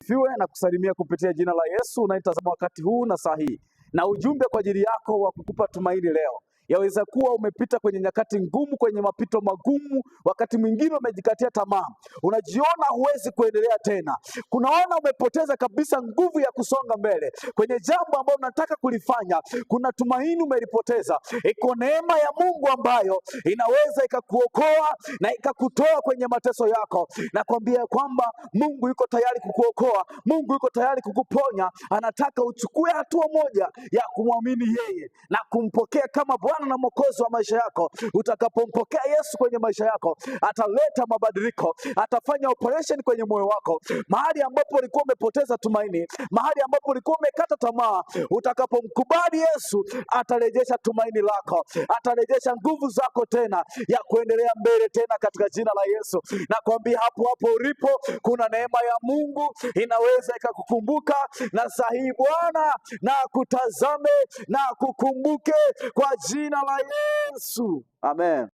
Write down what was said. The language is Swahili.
asifiwe na kusalimia kupitia jina la Yesu unaitazama wakati huu na saa hii, na ujumbe kwa ajili yako wa kukupa tumaini leo. Yaweza kuwa umepita kwenye nyakati ngumu, kwenye mapito magumu, wakati mwingine umejikatia tamaa, unajiona huwezi kuendelea tena, kunaona umepoteza kabisa nguvu ya kusonga mbele kwenye jambo ambalo unataka kulifanya, kuna tumaini umelipoteza. Iko neema ya Mungu ambayo inaweza ikakuokoa na ikakutoa kwenye mateso yako. Nakwambia kwamba Mungu yuko tayari kukuokoa, Mungu yuko tayari kukuponya. Anataka uchukue hatua moja ya kumwamini yeye na kumpokea kama Bwana na Mwokozi wa maisha yako. Utakapompokea Yesu kwenye maisha yako, ataleta mabadiliko, atafanya operation kwenye moyo wako. Mahali ambapo ulikuwa umepoteza tumaini, mahali ambapo ulikuwa umekata tamaa, utakapomkubali Yesu, atarejesha tumaini lako, atarejesha nguvu zako tena ya kuendelea mbele tena katika jina la Yesu. Nakwambia hapo hapo ulipo, kuna neema ya Mungu inaweza ikakukumbuka, na sahihi Bwana na kutazame na kukumbuke kwa jina la Yesu. Amen.